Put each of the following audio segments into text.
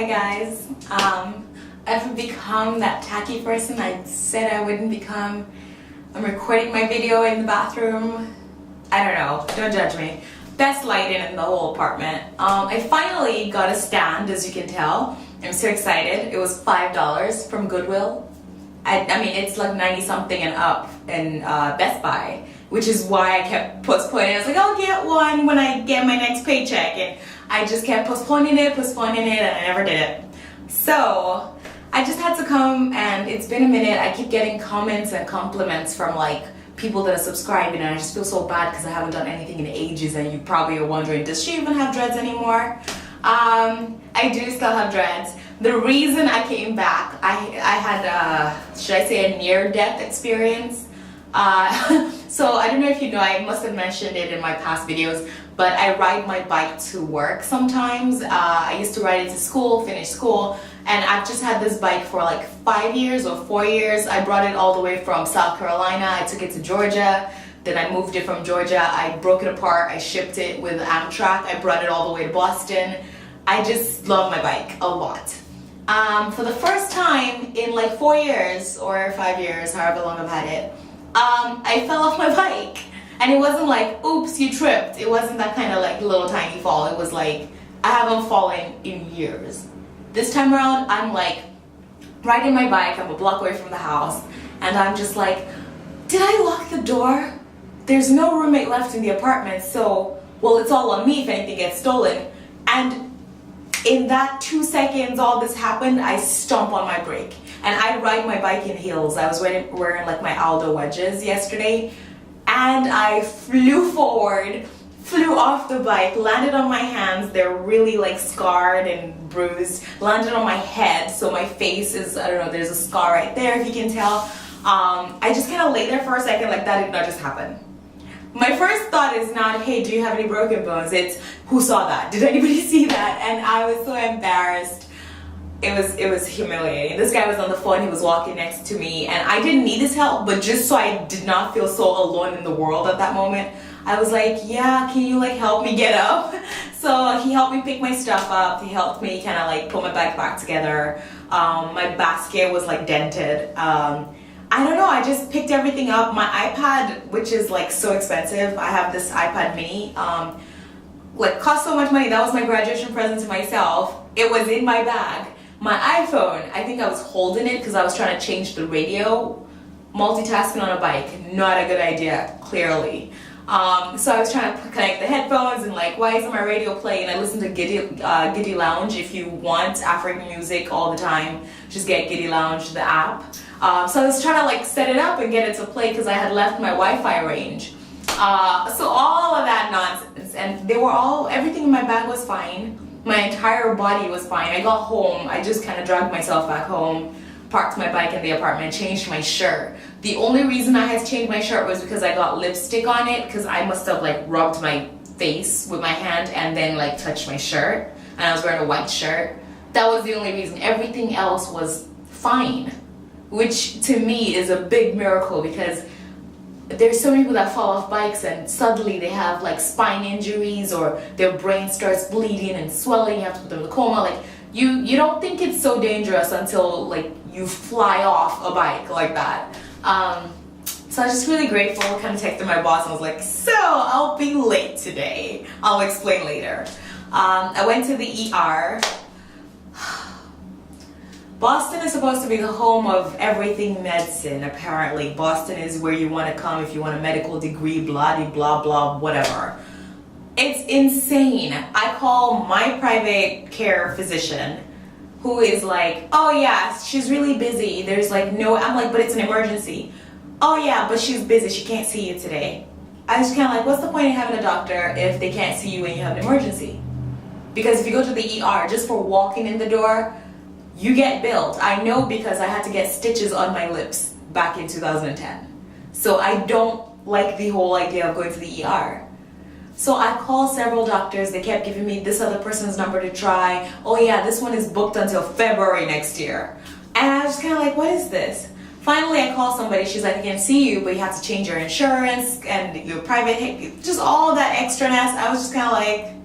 Hi guys. I've become that tacky person I said I wouldn't become. I'm recording my video in the bathroom. I don't know, don't judge me. Best lighting in the whole apartment. I finally got a stand, as you can tell. I'm so excited. It was $5 from Goodwill. I mean, it's like 90 something and up in Best Buy, which is why I kept postponing. I was like, I'll get one when I get my next paycheck, and I just kept postponing it, and I never did it. So I just had to come, and it's been a minute. I keep getting comments and compliments from like people that are subscribing, and I just feel so bad because I haven't done anything in ages, and you probably are wondering, does she even have dreads anymore? I do still have dreads. The reason I came back, I had, should I say, a near-death experience. So I don't know if you know, I must have mentioned it in my past videos, but I ride my bike to work sometimes. I used to ride it to school, finish school, and I've just had this bike for like 5 years or 4 years. I brought it all the way from South Carolina. I took it to Georgia. Then I moved it from Georgia. I broke it apart. I shipped it with Amtrak. I brought it all the way to Boston. I just love my bike a lot. For the first time in like 4 years or 5 years, however long I've had it, I fell off my bike. And it wasn't like, oops, you tripped. It wasn't that kind of like little tiny fall. It was like, I haven't fallen in years. This time around, I'm like riding my bike. I'm a block away from the house. And I'm just like, did I lock the door? There's no roommate left in the apartment. So, well, it's all on me if anything gets stolen. And in that 2 seconds all this happened, I stomp on my brake. And I ride my bike in heels. I was wearing like my Aldo wedges yesterday. And I flew forward, flew off the bike, landed on my hands. They're really like scarred and bruised. Landed on my head, so my face is, I don't know, there's a scar right there if you can tell. I just kind of lay there for a second like that did not just happen. My first thought is not, hey, do you have any broken bones? It's, who saw that? Did anybody see that? And I was so embarrassed. It was humiliating. This guy was on the phone, he was walking next to me, and I didn't need his help, but just so I did not feel so alone in the world at that moment, I was like, yeah, can you like help me get up? So he helped me pick my stuff up. He helped me kind of like put my bike back together. My basket was like dented. I don't know, I just picked everything up. My iPad, which is like so expensive, I have this iPad mini, like cost so much money. That was my graduation present to myself. It was in my bag. My iPhone, I think I was holding it because I was trying to change the radio. Multitasking on a bike, not a good idea, clearly. So I was trying to connect the headphones and like, why isn't my radio playing? I listen to Giddy Lounge. If you want African music all the time, just get Giddy Lounge, the app. So I was trying to like set it up and get it to play because I had left my Wi-Fi range. So all of that nonsense, and everything in my bag was fine. My entire body was fine. I got home, I just kind of dragged myself back home, parked my bike in the apartment, changed my shirt. The only reason I had to change my shirt was because I got lipstick on it, because I must have like rubbed my face with my hand and then like touched my shirt, and I was wearing a white shirt. That was the only reason. Everything else was fine, which to me is a big miracle, because there's so many people that fall off bikes and suddenly they have like spine injuries or their brain starts bleeding and swelling. You have to put them in a coma. Like you don't think it's so dangerous until like you fly off a bike like that. So I was just really grateful. Kind of texted my boss and was like, so I'll be late today. I'll explain later. I went to the ER. Boston is supposed to be the home of everything medicine, apparently. Boston is where you want to come if you want a medical degree, blah, blah, blah, whatever. It's insane. I call my private care physician, who is like, oh yeah, she's really busy. There's like no, I'm like, but it's an emergency. Oh yeah, but she's busy. She can't see you today. I was kind of like, what's the point of having a doctor if they can't see you when you have an emergency? Because if you go to the ER, just for walking in the door, you get billed. I know because I had to get stitches on my lips back in 2010. So I don't like the whole idea of going to the ER. So I called several doctors. They kept giving me this other person's number to try. Oh yeah, this one is booked until February next year. And I was kind of like, what is this? Finally, I called somebody. She's like, I can see you, but you have to change your insurance and your private, just all that extraness. I was just kind of like,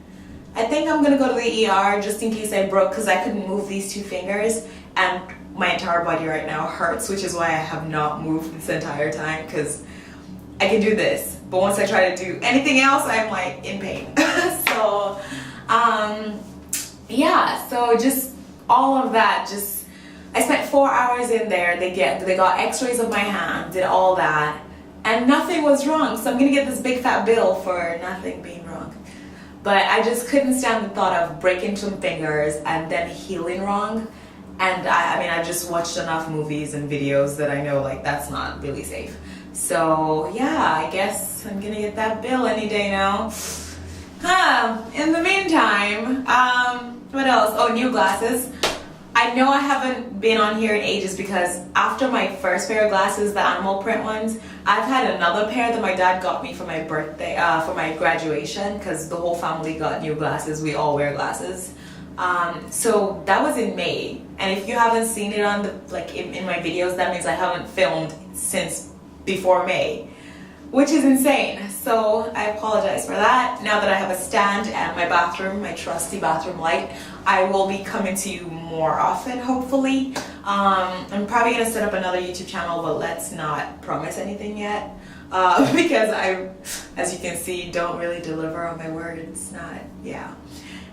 I think I'm gonna go to the ER just in case I broke, because I couldn't move these two fingers, and my entire body right now hurts, which is why I have not moved this entire time, because I can do this, but once I try to do anything else, I'm like in pain. So yeah, so just all of that, just I spent 4 hours in there. They got x-rays of my hand, did all that, and nothing was wrong. So I'm gonna get this big fat bill for nothing being wrong. But I just couldn't stand the thought of breaking some fingers and then healing wrong. And I mean, I just watched enough movies and videos that I know like that's not really safe. So yeah, I guess I'm gonna get that bill any day now. In the meantime, what else? Oh, new glasses. I know I haven't been on here in ages because after my first pair of glasses, the animal print ones, I've had another pair that my dad got me for my birthday, for my graduation, because the whole family got new glasses. We all wear glasses. So that was in May, and if you haven't seen it on the in my videos, that means I haven't filmed since before May, which is insane. So I apologize for that. Now that I have a stand and my bathroom, my trusty bathroom light, I will be coming to you more often, hopefully. I'm probably gonna set up another YouTube channel, but let's not promise anything yet, because I, as you can see, don't really deliver on my word. It's not, yeah.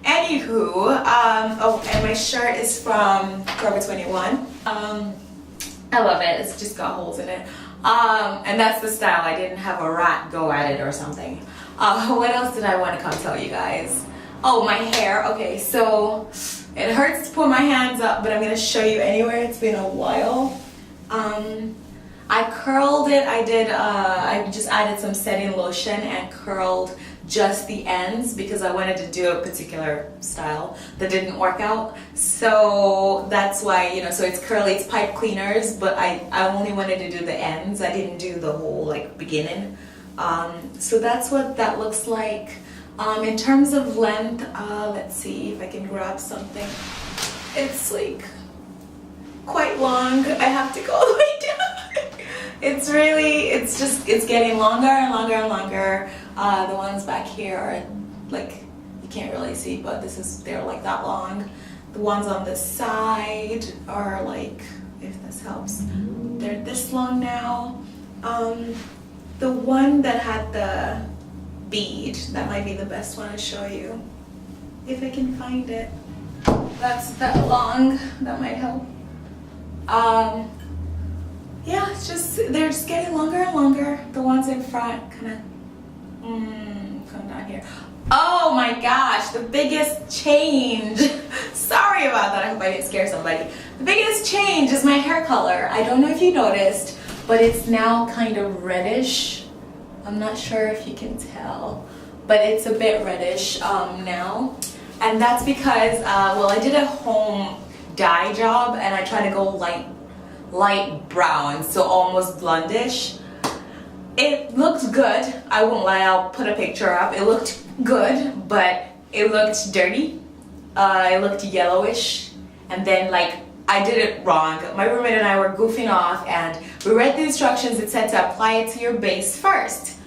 Anywho, oh, and my shirt is from Forever 21. I love it. It's just got holes in it. And that's the style. I didn't have a rat go at it or something. What else did I want to come tell you guys? Oh, my hair. Okay, so it hurts to put my hands up, but I'm going to show you anyway. It's been a while. I curled it. I just added some setting lotion and curled just the ends because I wanted to do a particular style that didn't work out. So that's why, you know, so it's curly, it's pipe cleaners, but I only wanted to do the ends. I didn't do the whole like beginning. So that's what that looks like. In terms of length, let's see if I can grab something. It's like quite long. I have to go all the way down. It's really, it's getting longer and longer and longer. The ones back here are like, you can't really see, but they're like that long. The ones on the side are like, if this helps, they're this long now. The one that had the bead, that might be the best one to show you. If I can find it. That's that long, that might help. Yeah, it's just, they're just getting longer and longer. The ones in front kind of come down here. Oh my gosh, the biggest change. Sorry about that, I hope I didn't scare somebody. The biggest change is my hair color. I don't know if you noticed, but it's now kind of reddish. I'm not sure if you can tell, but it's a bit reddish now. And that's because, well, I did a home dye job and I tried to go light brown, so almost blondish. It looked good. I won't lie, I'll put a picture up. It looked good, but it looked dirty. It looked yellowish. And then like, I did it wrong. My roommate and I were goofing off and we read the instructions. It said to apply it to your base first.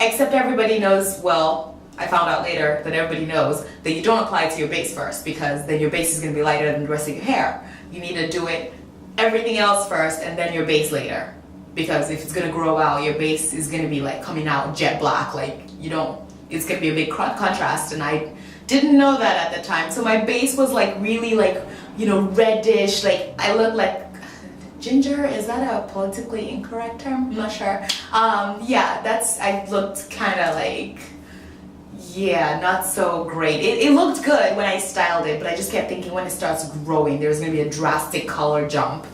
Except everybody knows, well, I found out later that everybody knows that you don't apply it to your base first because then your base is gonna be lighter than the rest of your hair. You need to do it everything else first and then your base later. Because if it's gonna grow out, your base is gonna be like coming out jet black, like you don't, it's gonna be a big contrast, and I didn't know that at the time. So my base was like really like, you know, reddish, like I looked like ginger. Is that a politically incorrect term? I'm not sure. Yeah, I looked kind of like, yeah, not so great. It looked good when I styled it, but I just kept thinking when it starts growing, there's gonna be a drastic color jump.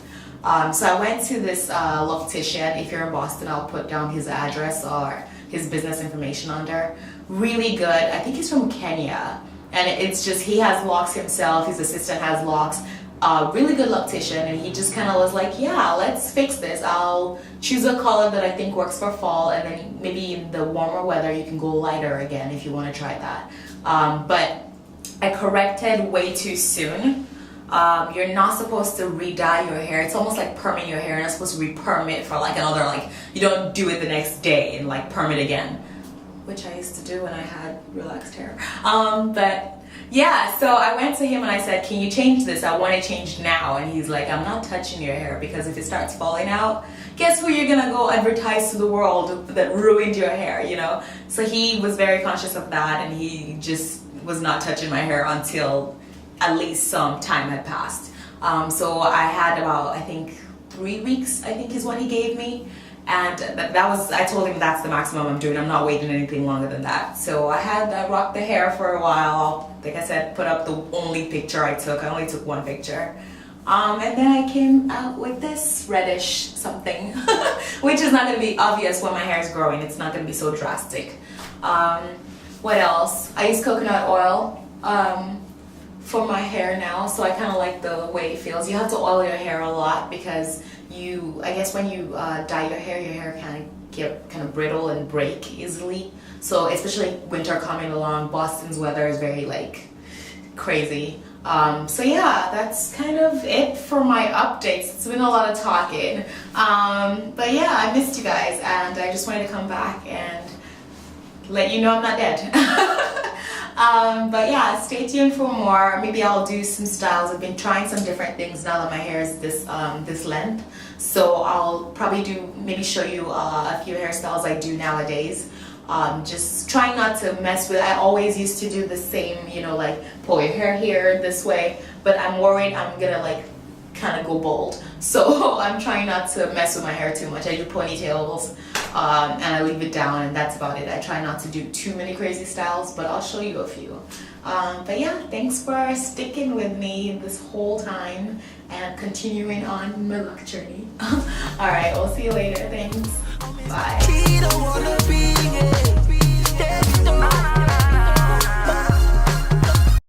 So I went to this loctician. If you're in Boston, I'll put down his address or his business information under. Really good. I think he's from Kenya. And it's just, he has locks himself. His assistant has locks. Really good loctician. And he just kind of was like, yeah, let's fix this. I'll choose a color that I think works for fall. And then maybe in the warmer weather, you can go lighter again if you want to try that. But I corrected way too soon. You're not supposed to re-dye your hair. It's almost like perming your hair. You're not supposed to re-perm it for like another, like, you don't do it the next day and like perm it again. which I used to do when I had relaxed hair. But yeah, so I went to him and I said, can you change this? I want it changed now. And he's like, I'm not touching your hair, because if it starts falling out, guess who you're gonna go advertise to the world that ruined your hair, you know? So he was very conscious of that, and he just was not touching my hair until at least some time had passed. So I had about, I think 3 weeks, I think is what he gave me. And that was, I told him that's the maximum I'm doing. I'm not waiting anything longer than that. So I rocked the hair for a while. Like I said, put up the only picture I took. I only took one picture. And then I came out with this reddish something, which is not going to be obvious when my hair is growing. It's not going to be so drastic. What else? I use coconut oil for my hair now, so I kind of like the way it feels. You have to oil your hair a lot because I guess when you dye your hair can get kind of brittle and break easily. So especially winter coming along, Boston's weather is very like crazy. So yeah, that's kind of it for my updates. It's been a lot of talking. But yeah, I missed you guys, and I just wanted to come back and let you know I'm not dead. But yeah, stay tuned for more. Maybe I'll do some styles. I've been trying some different things now that my hair is this length. So I'll probably maybe show you a few hairstyles I do nowadays. Just trying not to mess with, I always used to do the same, you know, like pull your hair here this way, but I'm worried I'm gonna like kind of go bald. So I'm trying not to mess with my hair too much. I do ponytails and I leave it down, and that's about it. I try not to do too many crazy styles, but I'll show you a few. But yeah, thanks for sticking with me this whole time and continuing on my luck journey. Alright, we'll see you later. Thanks. Bye.